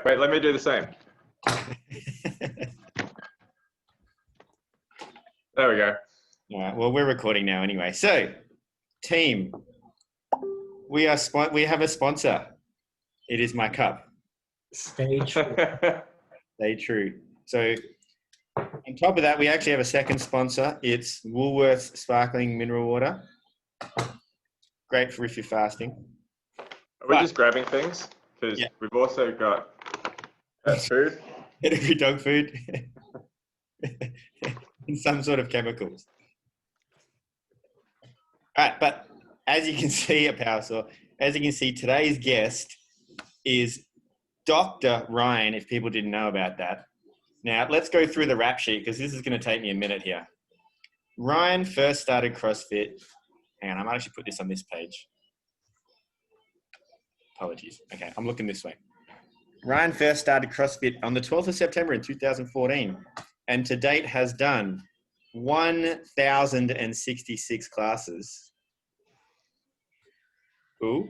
Wait, let me do the same. There we go. All right, well, we're recording now anyway. So, team, we have a sponsor. It is my cup. Stay true. Stay true. So, on top of that, we actually have a second sponsor. It's Woolworths Sparkling Mineral Water. Great for if you're fasting. Are we just grabbing things? Because we've also got pet food. Every dog food. And some sort of chemicals. All right, but as you can see at PowerSaw, as you can see, today's guest is Dr. Ryan, if people didn't know about that. Now, let's go through the rap sheet because this is going to take me a minute here. Ryan first started CrossFit. Hang on, I might actually put this on this page. Apologies. Okay, I'm looking this way. Ryan first started CrossFit on the 12th of September in 2014 and to date has done 1,066 classes. Ooh.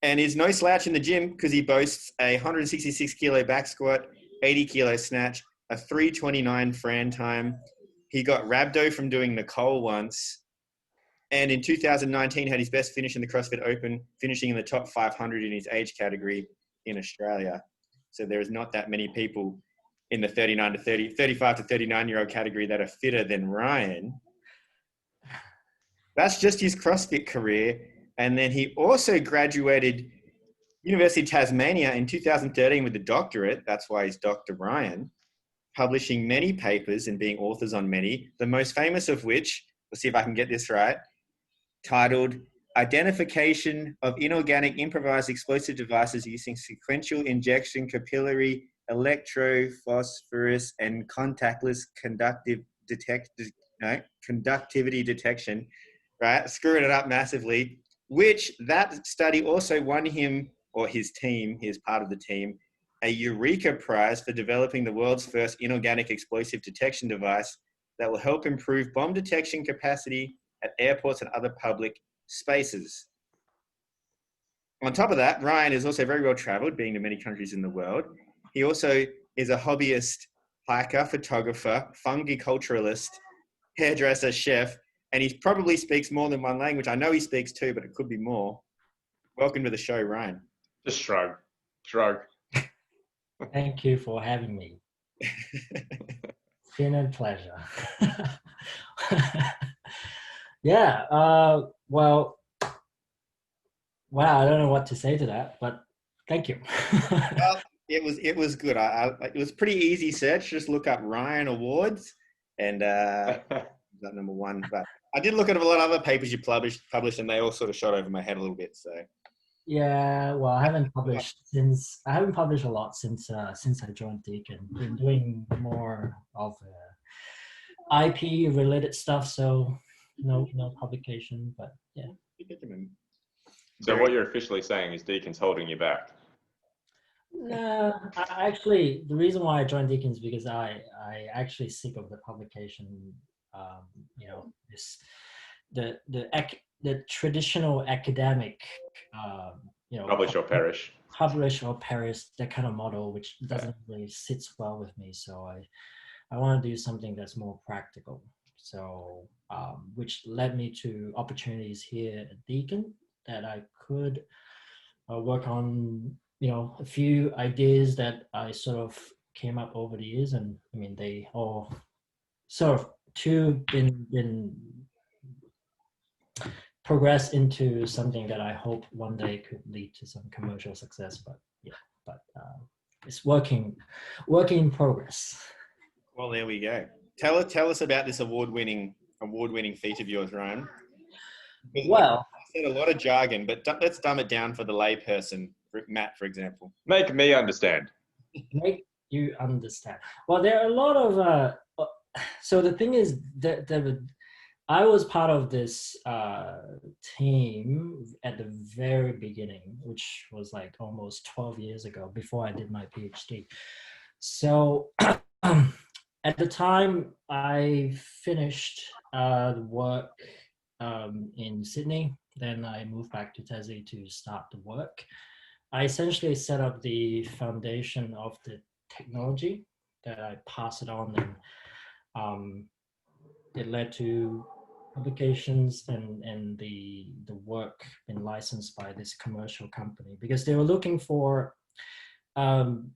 And is no slouch in the gym because he boasts a 166 kilo back squat, 80 kilo snatch, a 329 Fran time. He got rhabdo from doing Nicole once. And in 2019 had his best finish in the CrossFit Open, finishing in the top 500 in his age category in Australia. So there is not that many people in the 35 to 39-year-old category that are fitter than Ryan. That's just his CrossFit career. And then he also graduated University of Tasmania in 2013 with a doctorate. That's why he's Dr. Ryan, publishing many papers and being authors on many, the most famous of which, let's see if I can get this right, titled Identification of Inorganic Improvised Explosive Devices Using Sequential Injection Capillary Electrophosphorus and Contactless Conductivity Detection, right? Screwing it up massively, which that study also won him, or his team, he is part of the team, a Eureka Prize for developing the world's first inorganic explosive detection device that will help improve bomb detection capacity at airports and other public spaces. On top of that, Ryan is also very well traveled, being to many countries in the world. He also is a hobbyist hiker, photographer, fungiculturalist, hairdresser, chef, and he probably speaks more than one language. I know he speaks two, but it could be more. Welcome to the show, Ryan. Just shrug. Shrug. Thank you for having me. It's been a pleasure. Yeah, well, wow, I don't know what to say to that, but thank you. Well, it was good. It was pretty easy search. Just look up Ryan Awards and that number one. But I did look at a lot of other papers you published, and they all sort of shot over my head a little bit. So Yeah, well, I haven't published a lot since I joined Deakin. Been doing more of IP related stuff, so no publication. But yeah. So what you're officially saying is Deakin's holding you back. No, actually, the reason why I joined Deakin is because I actually sick of the publication. The traditional academic, Publish or perish. Publish or perish, that kind of model, which doesn't really sits well with me. So I want to do something that's more practical. So which led me to opportunities here at Deakin that I could work on. A few ideas that I sort of came up over the years, and I mean they all sort of been progressed into something that I hope one day could lead to some commercial success. But it's working in progress. Well, there we go. Tell us about this award-winning feat of yours, Ryan. Well, I said a lot of jargon, but let's dumb it down for the layperson. Matt, for example. Make me understand. Make you understand. Well, there are a lot of. So the thing is that I was part of this team at the very beginning, which was like almost 12 years ago, before I did my PhD. So at the time, I finished the work in Sydney. Then I moved back to Tassie to start the work. I essentially set up the foundation of the technology that I pass it on, and it led to publications and the work being licensed by this commercial company, because they were looking um,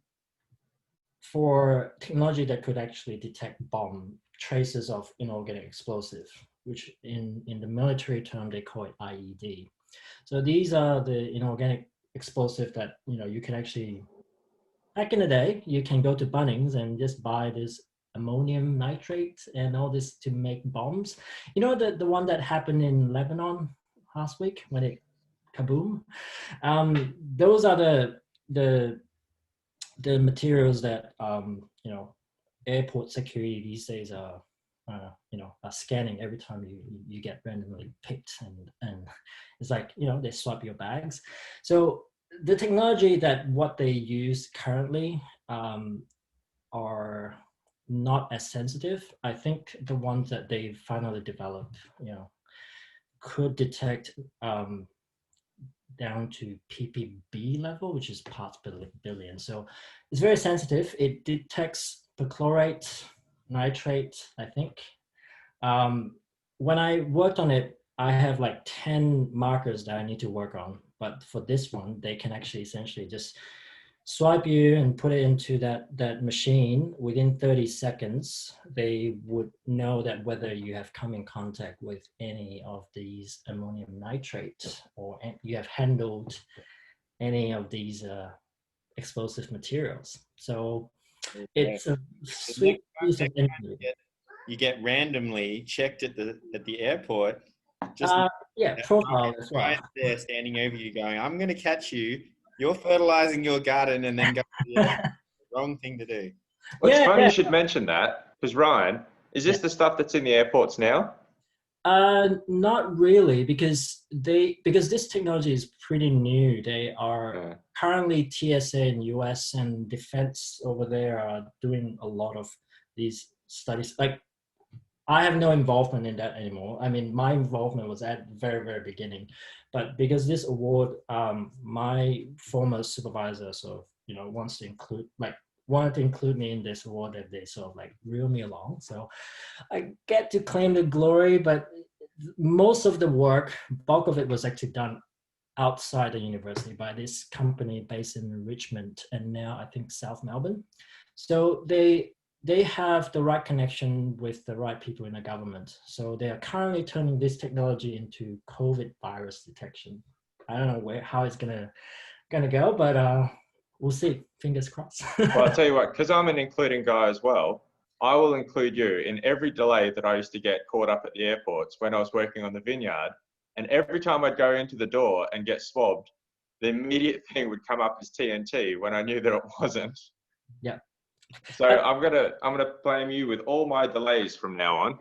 for technology that could actually detect bomb traces of inorganic explosive, which in the military term they call it IED. So these are the inorganic explosive that you can actually, back in the day, you can go to Bunnings and just buy this ammonium nitrate and all this to make bombs. You know, the one that happened in Lebanon last week when it kaboom. Those are the materials that airport security these days are scanning every time you get randomly picked, and it's like they swipe your bags. So the technology that what they use currently are not as sensitive. I think the ones that they finally developed, could detect down to ppb level, which is parts per billion. So it's very sensitive. It detects perchlorate, nitrate, I think. When I worked on it, I have like 10 markers that I need to work on. But for this one, they can actually essentially just swipe you and put it into that machine. Within 30 seconds, they would know that whether you have come in contact with any of these ammonium nitrate, or you have handled any of these explosive materials. So it's a sweet piece of engineering. You get randomly checked at the airport. Just profile as well. Right there, standing over you, going, "I'm going to catch you. You're fertilizing your garden," and then go to the airport. Wrong thing to do. Well, it's funny you should mention that, because Ryan, is this the stuff that's in the airports now? Not really, because this technology is pretty new. They are currently TSA in US and defense over there are doing a lot of these studies. Like, I have no involvement in that anymore. I mean, my involvement was at the very, very beginning, but because this award, my former supervisor sort of, wanted to include me in this award, that they sort of like reel me along. So I get to claim the glory, but most of the work, bulk of it was actually done outside the university by this company based in Richmond and now I think South Melbourne. So they have the right connection with the right people in the government. So they are currently turning this technology into COVID virus detection. I don't know how it's gonna go, but we'll see. Fingers crossed. Well, I'll tell you what, because I'm an including guy as well, I will include you in every delay that I used to get caught up at the airports when I was working on the vineyard. And every time I'd go into the door and get swabbed, the immediate thing would come up as TNT when I knew that it wasn't. Yeah. So I'm gonna blame you with all my delays from now on.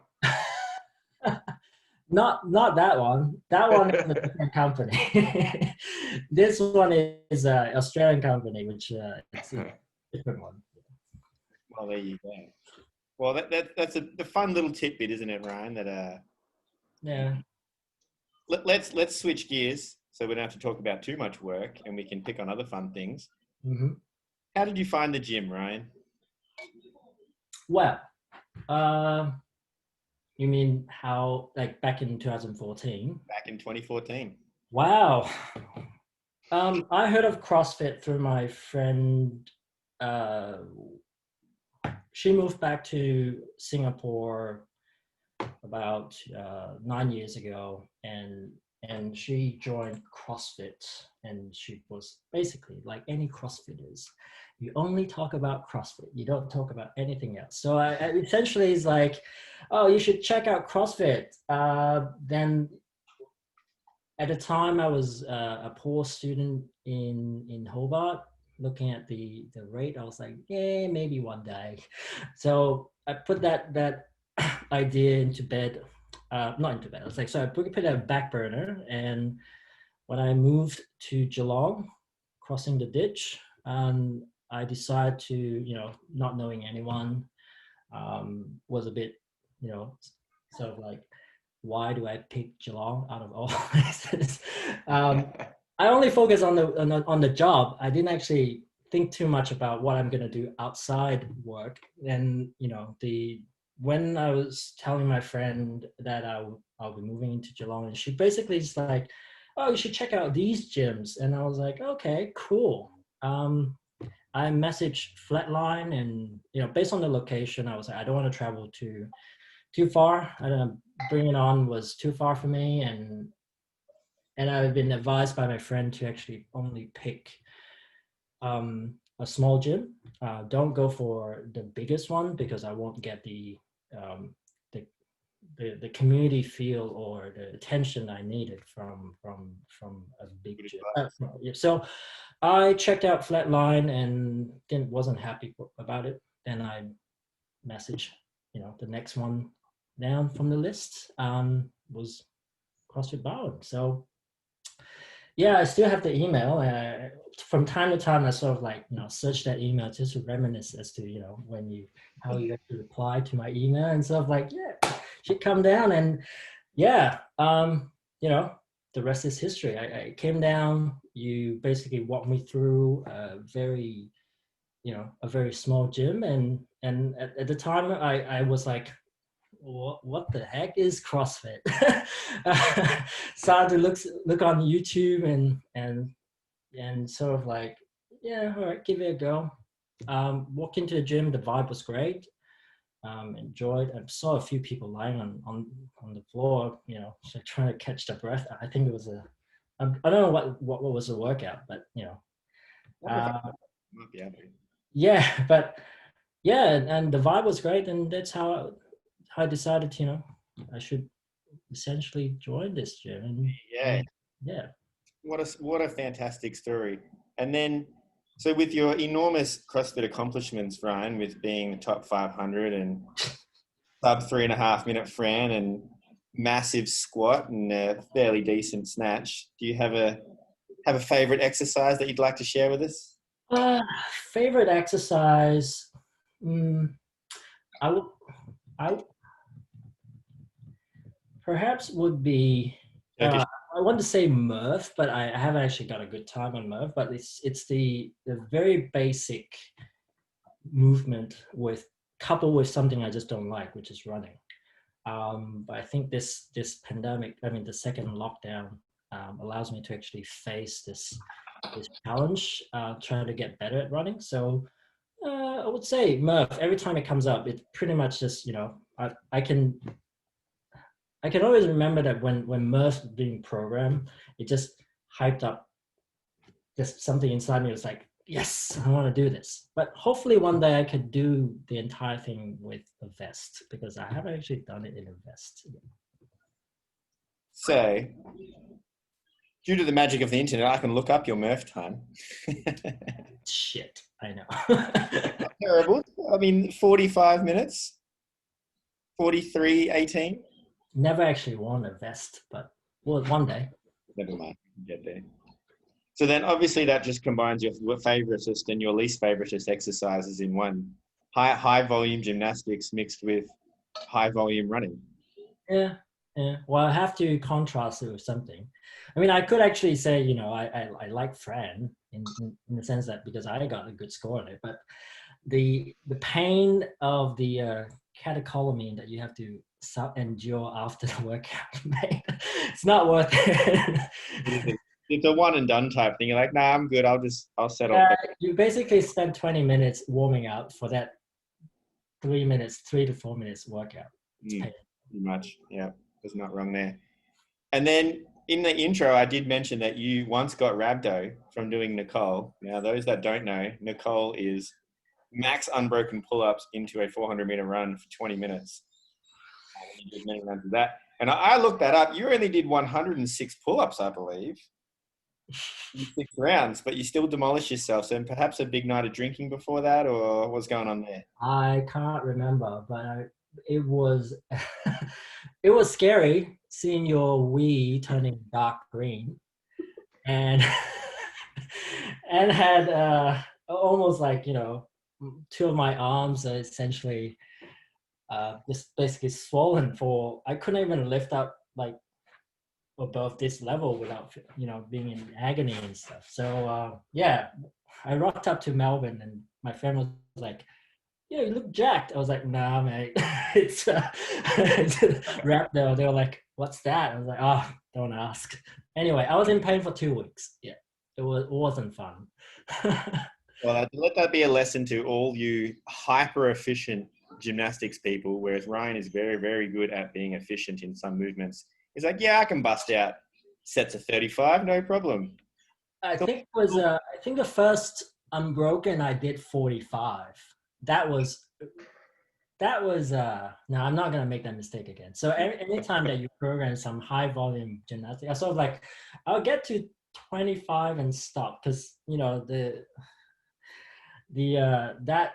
Not that one. That one is a different company. This one is an Australian company, which it's a different one. Well, there you go. Well, that's a fun little tidbit, isn't it, Ryan? That yeah. Let's switch gears so we don't have to talk about too much work and we can pick on other fun things. Mm-hmm. How did you find the gym, Ryan? Well, you mean how, like back in 2014? Back in 2014. Wow. I heard of CrossFit through my friend. She moved back to Singapore about 9 years ago, and she joined CrossFit, and she was basically like any CrossFitters. You only talk about CrossFit. You don't talk about anything else. So I essentially is like, oh, you should check out CrossFit. Then at the time I was a poor student in Hobart. Looking at the rate, I was like, yeah, maybe one day. So I put that idea into bed, not into bed. I was like, so I put it on a back burner. And when I moved to Geelong, crossing the ditch, I decided to, not knowing anyone, was a bit, sort of like, why do I pick Geelong out of all places? I only focus on the job. I didn't actually think too much about what I'm gonna do outside work. And when I was telling my friend that I'll be moving into Geelong, and she basically is like, "Oh, you should check out these gyms." And I was like, "Okay, cool." I messaged Flatline, and based on the location, I was like, I don't want to travel too far. I don't know, bringing on was too far for me, and I've been advised by my friend to actually only pick a small gym. Don't go for the biggest one because I won't get um, the, the community feel or the attention I needed from a big gym. Yeah, so I checked out Flatline and wasn't happy about it. Then I messaged, the next one down from the list was CrossFit Bowen. So yeah, I still have the email. From time to time, I sort of search that email just to reminisce as to how you actually reply to my email and stuff like should come down. And yeah, the rest is history. I came down. You basically walked me through a very small gym, and at the time I was like, what the heck is CrossFit? Started to look on YouTube and sort of like, yeah, all right, give it a go. Walk into the gym, the vibe was great. Enjoyed. I saw a few people lying on the floor, trying to catch their breath. I think it was I don't know what was the workout, but uh, yeah, but yeah, and the vibe was great, and that's how I decided, I should essentially join this gym. And yeah. What a fantastic story. And then, so with your enormous CrossFit accomplishments, Ryan, with being top 500 and sub 3.5 minute Fran and massive squat and a fairly decent snatch, do you have a favorite exercise that you'd like to share with us? Uh, Favorite exercise? I would, I perhaps would be. Turkish. I want to say Murph, but I haven't actually got a good time on Murph. But it's the very basic movement with coupled with something I just don't like, which is running. But I think this pandemic, I mean the second lockdown, allows me to actually face this challenge, trying to get better at running. So I would say Murph. Every time it comes up, it pretty much just I can always remember that when Murph's being programmed, it just hyped up just something inside me. Was like, yes, I want to do this. But hopefully one day I could do the entire thing with a vest, because I haven't actually done it in a vest yet. So, due to the magic of the internet, I can look up your Murph time. Shit, I know. Terrible. I mean, 45 minutes, 43:18. Never actually worn a vest, but well, one day. Never mind, get there. So then obviously that just combines your favoritist and your least favoritist exercises in one. High volume gymnastics mixed with high volume running. Yeah, yeah. Well, I have to contrast it with something. I mean, I could actually say, I like Fran in the sense that because I got a good score on it, but the pain of the catecholamine that you have to endure after the workout, mate, it's not worth it. It's a one and done type thing. You're like, nah, I'm good. I'll settle. You basically spend 20 minutes warming up for that 3 to 4 minutes workout. Pretty much. Yeah, there's not wrong there. And then in the intro, I did mention that you once got rhabdo from doing Nicole. Now, those that don't know, Nicole is max unbroken pull-ups into a 400-meter run for 20 minutes. You did many runs of that. And I looked that up. You only did 106 pull-ups, I believe, in 6 rounds, but you still demolished yourself. So perhaps a big night of drinking before that, or what's going on there? I can't remember, but it was it was scary seeing your Wii turning dark green, and and had almost like 2 of my arms are essentially just basically swollen. For I couldn't even lift up like above this level without being in agony and stuff. So yeah, I rocked up to Melbourne and my friend was like, "Yeah, you look jacked." I was like, "Nah, mate, it's rap though." They were like, "What's that?" I was like, "Oh, don't ask." Anyway, I was in pain for 2 weeks. Yeah, it wasn't fun. Well, let that be a lesson to all you hyper efficient gymnastics people, whereas Ryan is very, very good at being efficient in some movements. He's like, yeah, I can bust out sets of 35, no problem. I think it was I think the first unbroken I did 45. That was no, I'm not gonna make that mistake again. So anytime that you program some high volume gymnastics, I sort of like I'll get to 25 and stop because the that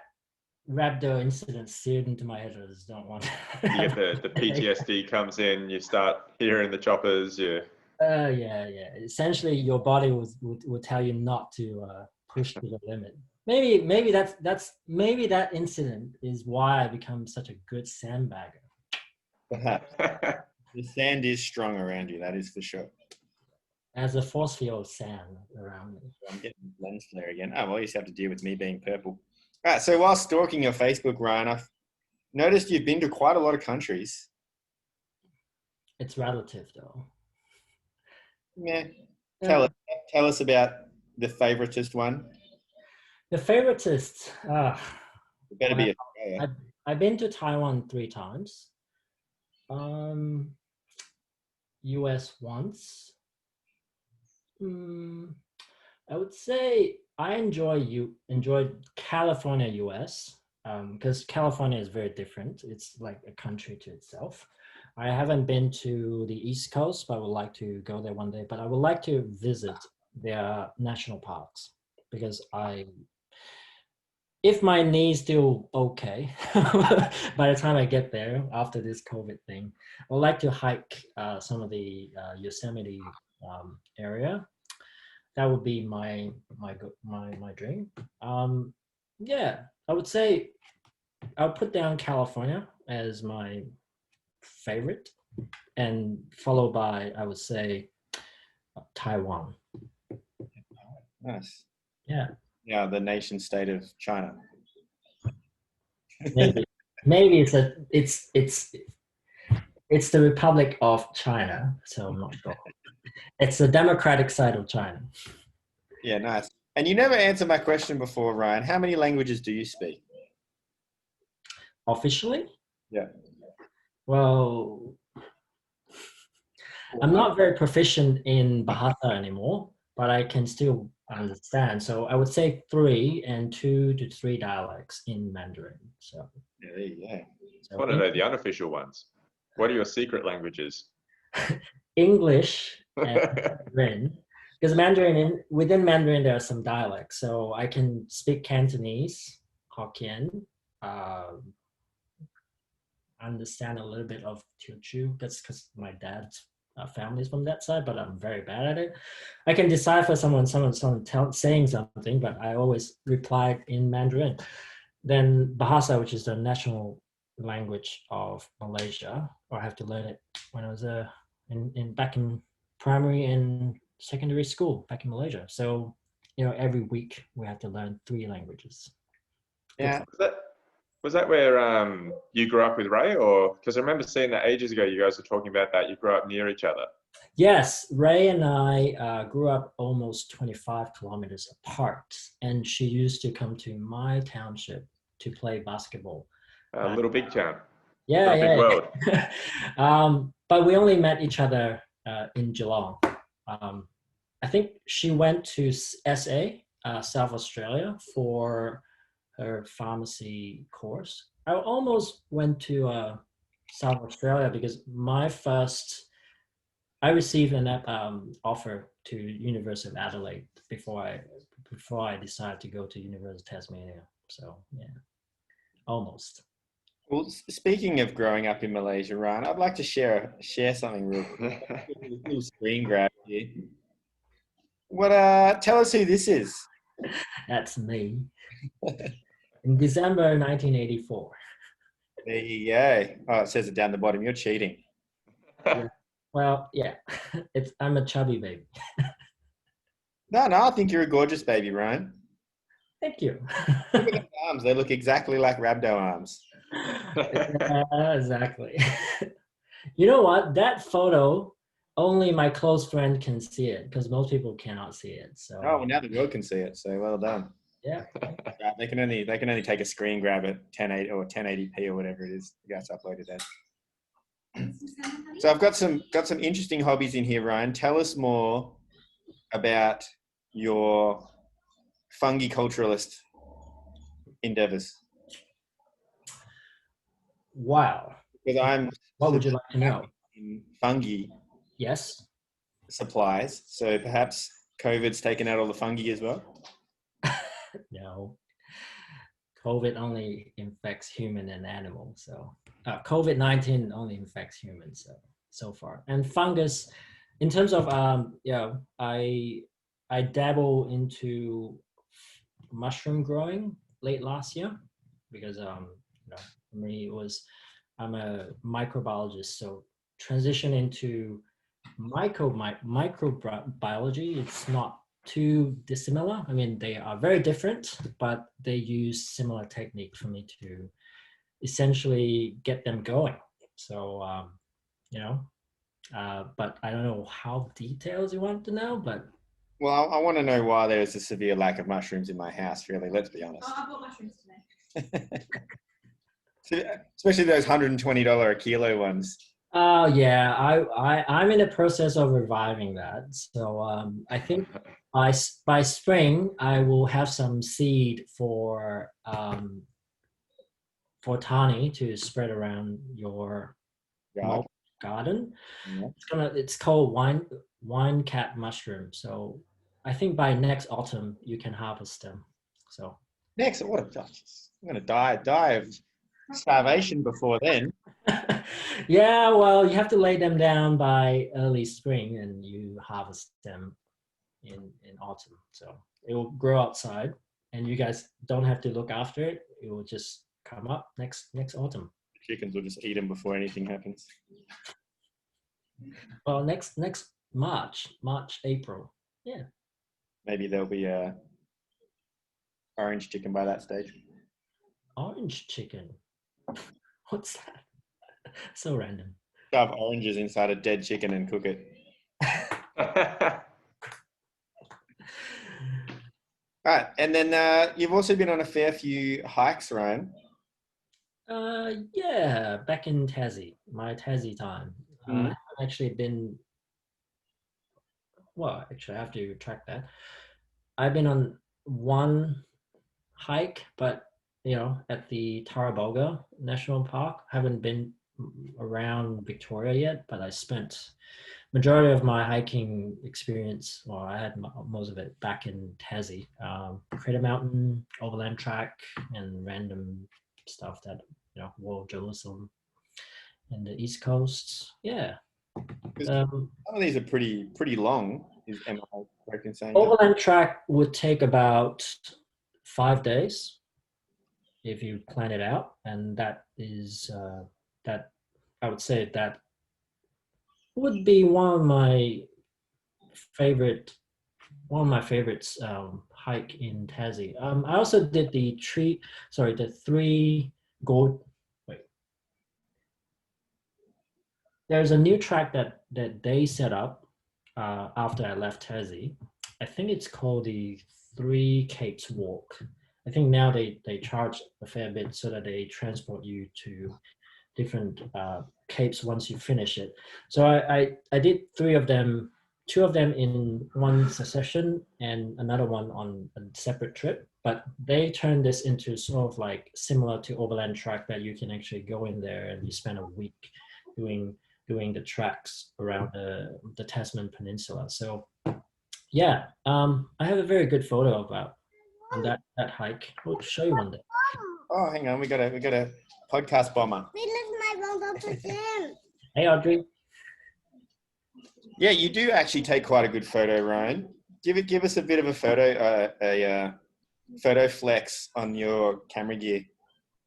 rhabdo incident seared into my head. I just don't want. You get the PTSD comes in. You start hearing the choppers. Yeah. Yeah. Essentially, your body would tell you not to push to the limit. Maybe maybe that incident is why I become such a good sandbagger. Perhaps. The sand is strong around you, that is for sure. As a force field of sand around me. I'm getting lens flare again. Oh, well, you just have to deal with me being purple. All right, so while stalking your Facebook, Ryan, I've noticed you've been to quite a lot of countries. It's relative, though. Yeah. Tell us about the favoritist one. The favoritist. It better be Australia. I've been to Taiwan 3 times. US once. I would say I enjoyed California, US, because California is very different. It's like a country to itself. I haven't been to the East Coast, but I would like to go there one day. But I would like to visit their national parks because if my knee's still okay, by the time I get there after this COVID thing, I would like to hike some of the Yosemite area. That would be my dream. Yeah, I would say I'll put down California as my favorite, and followed by I would say Taiwan. Nice. Yeah. Yeah, the nation state of China. Maybe it's the Republic of China, so I'm not sure. It's the democratic side of China. Yeah, nice. And you never answered my question before, Ryan. How many languages do you speak? Officially? Yeah. Well, I'm not very proficient in Bahasa anymore, but I can still understand. So I would say 3 and 2 to 3 dialects in Mandarin. So yeah, there you go. So what are they, the unofficial ones? What are your secret languages? English and Mandarin. Because within Mandarin there are some dialects. So I can speak Cantonese, Hokkien, understand a little bit of Teochew. That's because my dad's family is from that side, but I'm very bad at it. I can decipher someone saying something, but I always reply in Mandarin. Then Bahasa, which is the national language of Malaysia, or I have to learn it when I was back in primary and secondary school back in Malaysia. So every week we have to learn 3 languages. Yeah. Was that where you grew up with Ray? Or because I remember seeing that ages ago, you guys were talking about that. You grew up near each other. Yes, Ray and I grew up almost 25 kilometers apart, and she used to come to my township to play basketball. Little big town. Yeah, Big world. but we only met each other in Geelong. I think she went to SA, South Australia, for her pharmacy course. I almost went to South Australia because I received an offer to University of Adelaide before I decided to go to University of Tasmania. So yeah, almost. Well, speaking of growing up in Malaysia, Ryan, I'd like to share something real quick. A little screen grab here. Tell us who this is. That's me. In December 1984. There you go. Oh, it says it down the bottom. You're cheating. Yeah. Well, yeah, I'm a chubby baby. No, I think you're a gorgeous baby, Ryan. Thank you. Look at those arms. They look exactly like rhabdo arms. Yeah, exactly. You know what? That photo, only my close friend can see it because most people cannot see it. Oh, So well, now the world can see it, so well done. yeah. They can only take a screen grab at 1080 or 1080p or whatever it is you guys uploaded that. So I've got some interesting hobbies in here, Ryan. Tell us more about your fungi culturalist endeavors. Wow. Because I'm What would you like to know? in fungi Yes. supplies, so perhaps COVID's taken out all the fungi as well. No. COVID only infects human and animal. So COVID-19 only infects humans so far. And fungus, in terms of I dabble into mushroom growing late last year because for me I'm a microbiologist, so transition into microbiology, it's not too dissimilar. I mean, they are very different, but they use similar technique for me to essentially get them going. So, but I don't know how details you want to know, but. Well, I want to know why there's a severe lack of mushrooms in my house, really, let's be honest. Oh, I bought mushrooms today. Especially those $120 a kilo ones. Oh yeah, I'm in the process of reviving that. So I think by spring I will have some seed for Tani to spread around your garden. Yeah. It's called wine cat mushroom. So I think by next autumn you can harvest them. So Next, what a I'm going to die of starvation before then. yeah, well, you have to lay them down by early spring and you harvest them in autumn. So it will grow outside and you guys don't have to look after it. It will just come up next autumn. Chickens will just eat them before anything happens. Well, next March, April. Yeah. Maybe there'll be a orange chicken by that stage. Orange chicken. What's that? So random. Shove oranges inside a dead chicken and cook it. All right, and then you've also been on a fair few hikes, Ryan. Yeah, back in Tassie, my Tassie time. I haven't actually been. Well, actually, I have to track that. I've been on one hike, but at the Taraboga National Park. I haven't been around Victoria yet, but I spent majority of my hiking experience, well, I had most of it back in Tassie. Crater Mountain, Overland Track, and random stuff that, Wall Jerusalem and the East Coast. Yeah. Some of these are pretty long. Am I correct in saying Overland Track would take about 5 days if you plan it out, and that is that I would say that would be one of my favorites hike in Tassie. I also did the three gold. Wait, there's a new track that they set up after I left Tassie. I think it's called the Three Capes Walk. I think now they charge a fair bit so that they transport you to different capes once you finish it. So I did 3 of them, 2 of them in one succession and another one on a separate trip. But they turned this into sort of like similar to Overland Track that you can actually go in there and you spend a week doing the tracks around the Tasman Peninsula. So yeah, I have a very good photo about that hike. I'll show you one day. Oh, hang on, we got a podcast bomber. Hey, Audrey. Yeah, you do actually take quite a good photo, Ryan. Give us a bit of a photo flex on your camera gear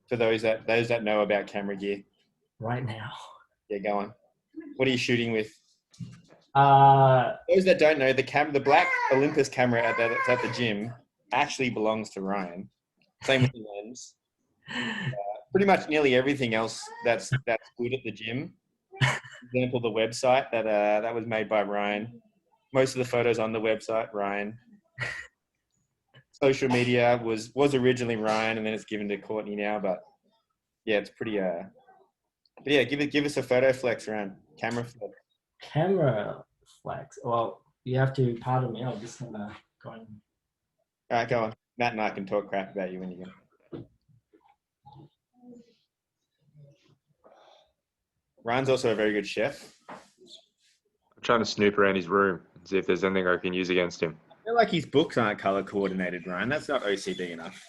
for those that know about camera gear. Right now. Yeah, go on. What are you shooting with? Those that don't know, the black Olympus camera that's at the gym actually belongs to Ryan. Same with the lens. Pretty much nearly everything else that's good at the gym. For example, the website that was made by Ryan. Most of the photos on the website, Ryan. Social media was originally Ryan, and then it's given to Courtney now. But yeah, it's pretty. But yeah, give us a photo flex, Ryan. Camera flex. Camera flex. Well, you have to pardon me. I'm just gonna go and. All right, go on. Matt and I can talk crap about you when you go. Ryan's also a very good chef. I'm trying to snoop around his room and see if there's anything I can use against him. I feel like his books aren't color coordinated, Ryan. That's not OCD enough.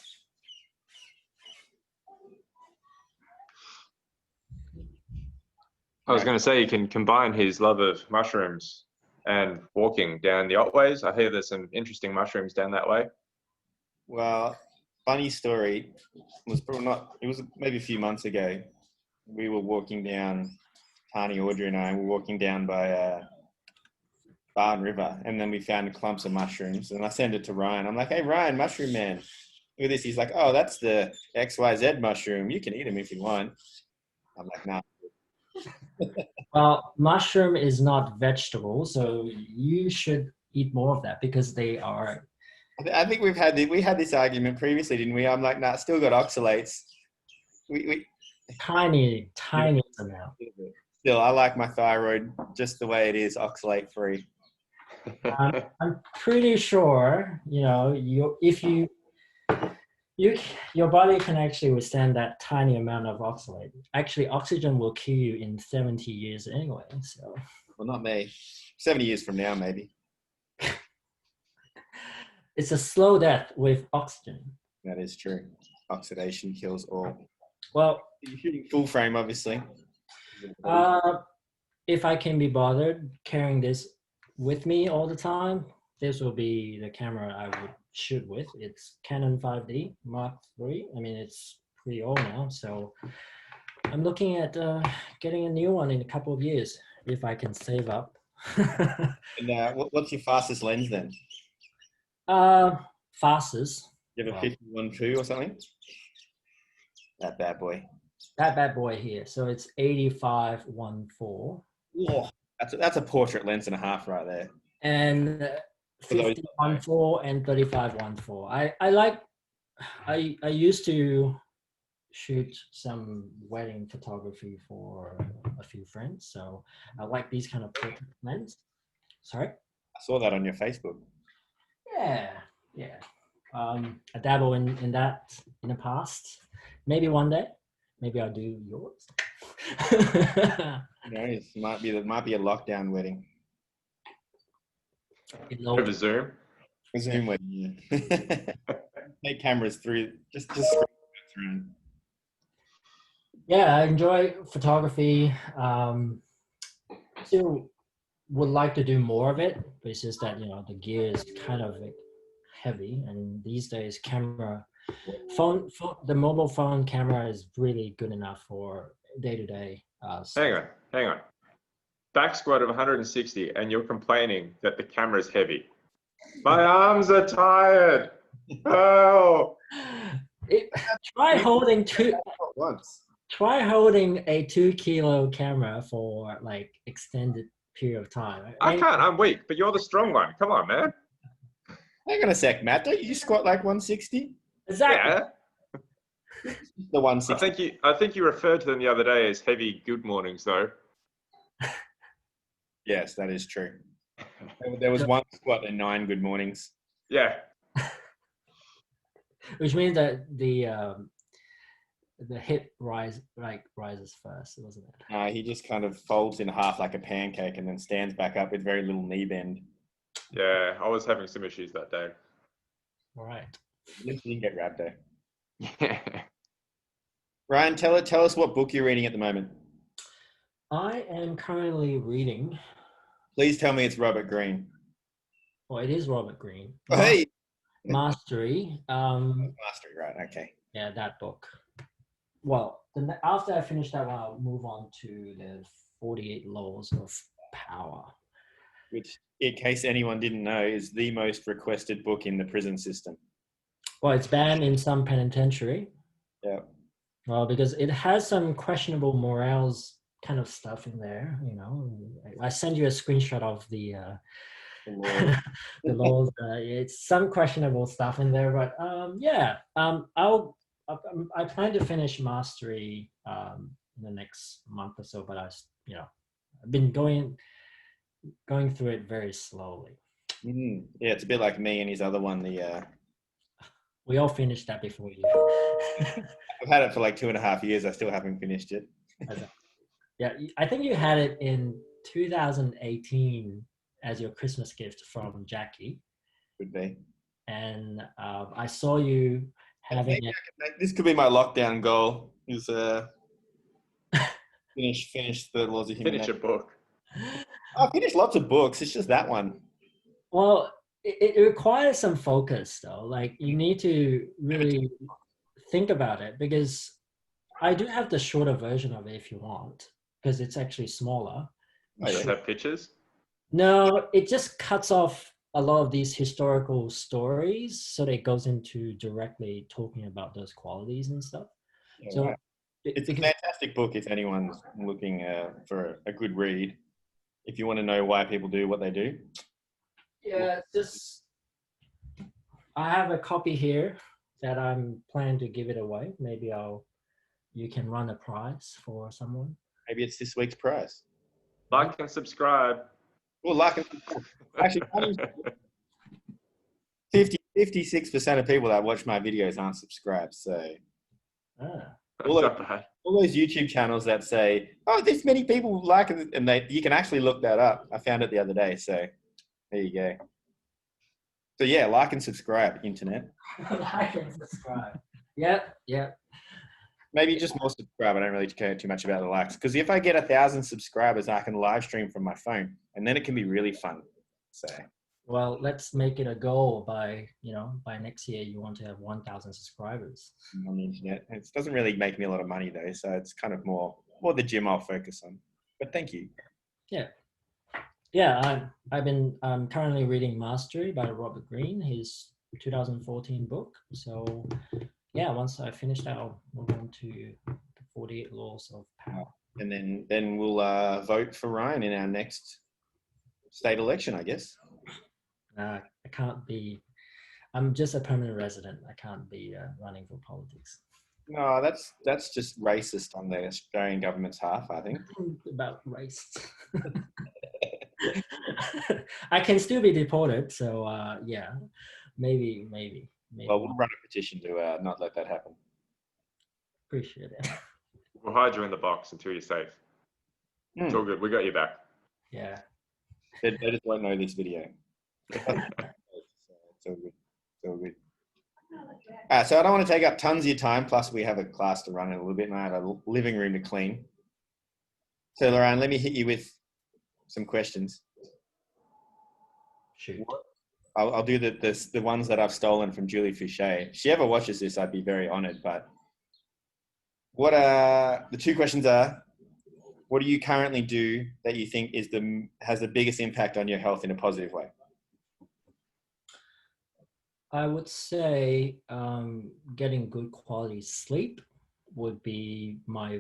I was going to say you can combine his love of mushrooms and walking down the Otways. I hear there's some interesting mushrooms down that way. Well, funny story. It was maybe a few months ago. We were walking down, Tani, Audrey and I were walking down by Barn River, and then we found clumps of mushrooms, and I sent it to Ryan. I'm like, hey, Ryan, mushroom man, look at this. He's like, oh, that's the XYZ mushroom. You can eat them if you want. I'm like, nah. Well, mushroom is not vegetable, so you should eat more of that because they are. I think we had this argument previously, didn't we? I'm like, nah, still got oxalates. We Tiny amount. Still, I like my thyroid just the way it is, oxalate free. I'm pretty sure, if your body can actually withstand that tiny amount of oxalate. Actually, oxygen will kill you in 70 years anyway. So. Well, not me. 70 years from now, maybe. It's a slow death with oxygen. That is true. Oxidation kills all. Well, you're shooting full frame, obviously. If I can be bothered carrying this with me all the time, this will be the camera I would shoot with. It's Canon 5D Mark III. I mean, it's pretty old now, so I'm looking at getting a new one in a couple of years if I can save up. And what's your fastest lens then? Fastest. You have a 51.2 or something? That bad boy. That bad boy here. So it's 85-1.4. Oh, that's a portrait lens and a half right there. And 50-1.4 and 35-1.4. I used to shoot some wedding photography for a few friends, so I like these kind of portrait lens. Sorry? I saw that on your Facebook. Yeah. I dabble in that in the past. Maybe one day. Maybe I'll do yours. It might be a lockdown wedding. Over Zoom. A Zoom wedding, yeah. Take cameras through. Just through. Yeah, I enjoy photography. Still would like to do more of it, but it's just that the gear is kind of heavy, and these days phone the mobile phone camera is really good enough for day-to-day stuff. Hang on. Back squat of 160 and you're complaining that the camera's heavy. My arms are tired. Oh. Try holding a 2 kilo camera for like extended period of time. I can't, I'm weak, but you're the strong one. Come on, man. Hang on a sec, Matt. Don't you squat like 160? Exactly. Yeah. The 160. I think you referred to them the other day as heavy good mornings, though. Yes, that is true. There was one squat and 9 good mornings. Yeah. Which means that the hip rises first, wasn't it? He just kind of folds in half like a pancake and then stands back up with very little knee bend. Yeah, I was having some issues that day. All right. At least you didn't get rhabdo. Yeah. Ryan, tell us what book you're reading at the moment. I am currently reading. Please tell me it's Robert Greene. Well, it is Robert Greene. Oh, hey. Mastery. Mastery, right? Okay. Yeah, that book. Well, after I finish that one, I'll move on to the 48 Laws of Power. which, in case anyone didn't know, is the most requested book in the prison system. Well, it's banned in some penitentiary. Yeah. Well, because it has some questionable morals kind of stuff in there, you know. I send you a screenshot of the the laws. It's some questionable stuff in there, but yeah. I plan to finish mastery in the next month or so, but I've been going through it very slowly. Yeah, it's a bit like me and his other one. We all finished that before you. I've had it for like 2.5 years. I still haven't finished it. Yeah, I think you had it in 2018 as your Christmas gift from Jackie. Could be. And I saw you having it. This could be my lockdown goal. Is finish the laws of human Finish nature. a book. I finished lots of books. It's just that one. Well, it requires some focus though. Like you need to really think about it, because I do have the shorter version of it if you want, because it's actually smaller. Oh, Does yeah. it have pictures? No, it just cuts off a lot of these historical stories, so that it goes into directly talking about those qualities and stuff. Yeah, So right. It's a fantastic book if anyone's looking for a good read. If you want to know why people do what they do. yeah, just I have a copy here that I'm planning to give it away. Maybe you can run a prize for someone. Maybe it's this week's prize. Like and subscribe. Well, like actually, 56% of people that watch my videos aren't subscribed. So That's not bad. all those YouTube channels that say, "Oh, this many people like it," and you can actually look that up. I found it the other day. So there you go. So yeah, like and subscribe, internet. Like and subscribe. Yeah. Maybe just more subscribe. I don't really care too much about the likes, because if I get 1,000 subscribers, I can live stream from my phone, and then it can be really fun. So Well, let's make it a goal by next year. You want to have 1,000 subscribers on the internet. It doesn't really make me a lot of money though, so it's kind of more the gym I'll focus on. But thank you. Yeah. I've been currently reading Mastery by Robert Greene, his 2014 book. So yeah, once I finish that, I'll move on to the 48 Laws of Power. And then we'll vote for Ryan in our next state election, I guess. I can't be. I'm just a permanent resident. I can't be running for politics. No, that's just racist on the Australian government's half, I think. About race. I can still be deported, so yeah, maybe. Well, we'll run a petition to not let that happen. Appreciate it. We'll hide you in the box until you're safe. It's all good. We got you back. Yeah. They just won't know this video. It's all good. It's all good. So I don't want to take up tons of your time. Plus, we have a class to run in a little bit, and I have a living room to clean. So, Lorraine, let me hit you with some questions. Shoot. I'll do the ones that I've stolen from Julie Fouché. If she ever watches this, I'd be very honoured. But what the two questions are: what do you currently do that you think has the biggest impact on your health in a positive way? I would say getting good quality sleep would be my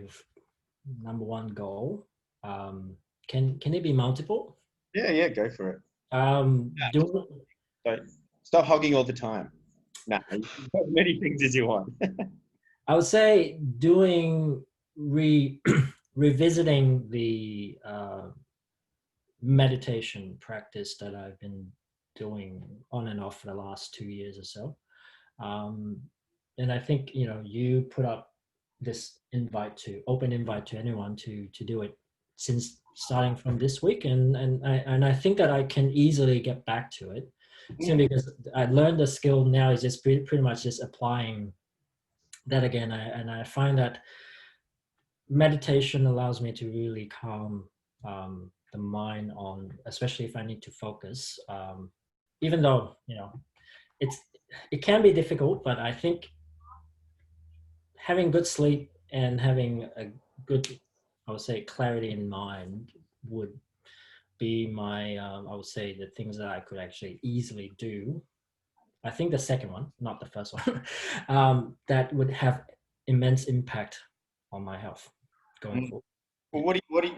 number one goal. Can it be multiple? Yeah, go for it. Stop hogging all the time. No, you can have as many things as you want. I would say doing revisiting the meditation practice that I've been doing on and off for the last 2 years or so. And I think, you put up this open invite to anyone to do it since starting from this week. And I think that I can easily get back to it. Simply because I learned the skill now is just pretty much just applying that again. And I find that meditation allows me to really calm the mind on, especially if I need to focus. Even though it can be difficult, but I think having good sleep and having a good, I would say, clarity in mind would be my, I would say, the things that I could actually easily do. I think the second one, not the first one, that would have immense impact on my health going Mm. forward. Well,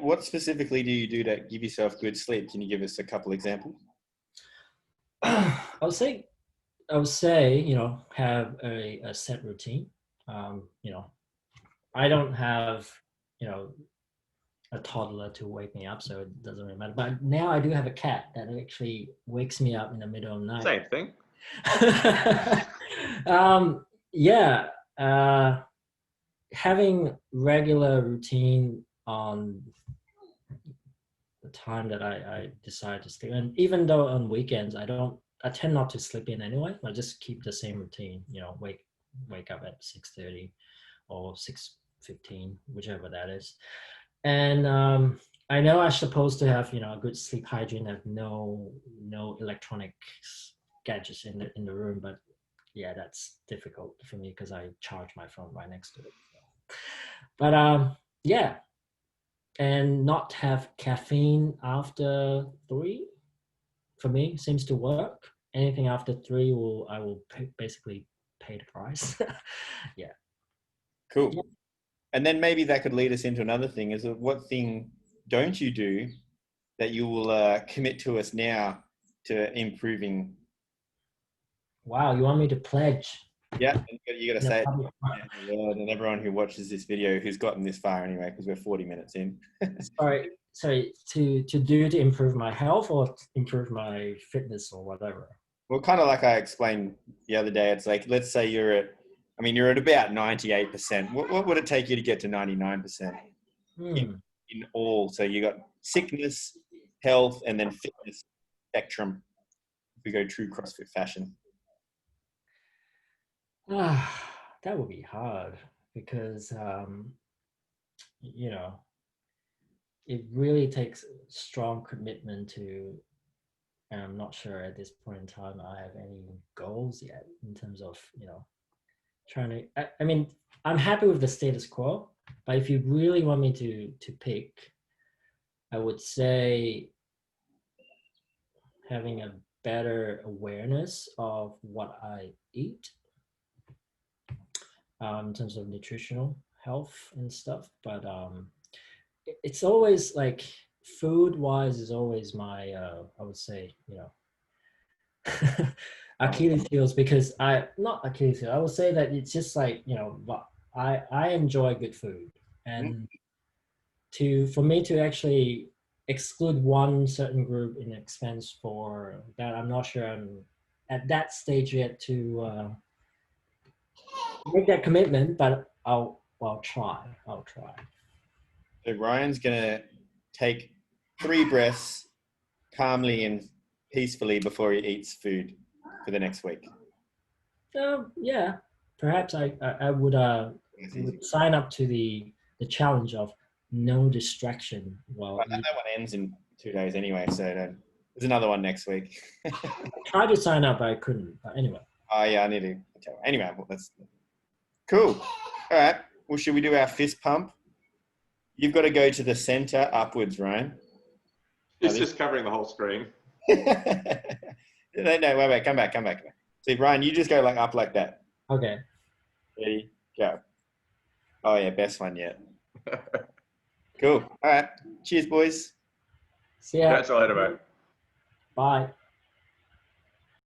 what specifically do you do to give yourself good sleep? Can you give us a couple examples? I would say, have a set routine. I don't have, you know, a toddler to wake me up, so it doesn't really matter. But now I do have a cat that actually wakes me up in the middle of the night. Same thing. Yeah, having regular routine on the time that I decide to sleep, and even though on weekends I tend not to sleep in anyway. I just keep the same routine. Wake up at 6:30 or 6:15, whichever that is. And I know I'm supposed to have a good sleep hygiene, have no electronic gadgets in the room, but yeah, that's difficult for me because I charge my phone right next to it. So. But yeah, and not have caffeine after 3 for me seems to work. Anything after 3 I will basically pay the price. Yeah. Cool. Yeah. And then maybe that could lead us into another thing: is what thing don't you do that you will commit to us now to improving? Wow, you want me to pledge? Yeah, you got to say it Public. to the world and everyone who watches this video who's gotten this far anyway, because we're 40 minutes in. Sorry, to improve my health or improve my fitness or whatever. Well, kind of like I explained the other day, it's like, let's say you're at about 98%. What would it take you to get to 99% in all? So you got sickness, health, and then fitness spectrum. If we go true CrossFit fashion. That would be hard because it really takes strong commitment to, and I'm not sure at this point in time I have any goals yet in terms of trying to. I mean, I'm happy with the status quo, but if you really want me to pick, I would say having a better awareness of what I eat in terms of nutritional health and stuff. But it's always like food wise is always my I would say Achilles heels, because not Achilles heel. I would say that it's just like I enjoy good food, and for me to actually exclude one certain group in expense for that, I'm not sure I'm at that stage yet to make that commitment, but I'll try. So Ryan's gonna take 3 breaths calmly and peacefully before he eats food for the next week. Yeah, perhaps I would sign up to the challenge of no distraction while eating. That one ends in 2 days anyway, so there's another one next week. I tried to sign up, but I couldn't. But anyway. Oh yeah, I need to. Anyway, well, that's cool. All right. Well, should we do our fist pump? You've got to go to the center upwards, Ryan. It's just covering the whole screen. No, wait, come back. See, Ryan, you just go up like that. Okay. Ready, go. Oh yeah, best one yet. Cool. All right. Cheers, boys. See ya. Catch you later, mate. Bye.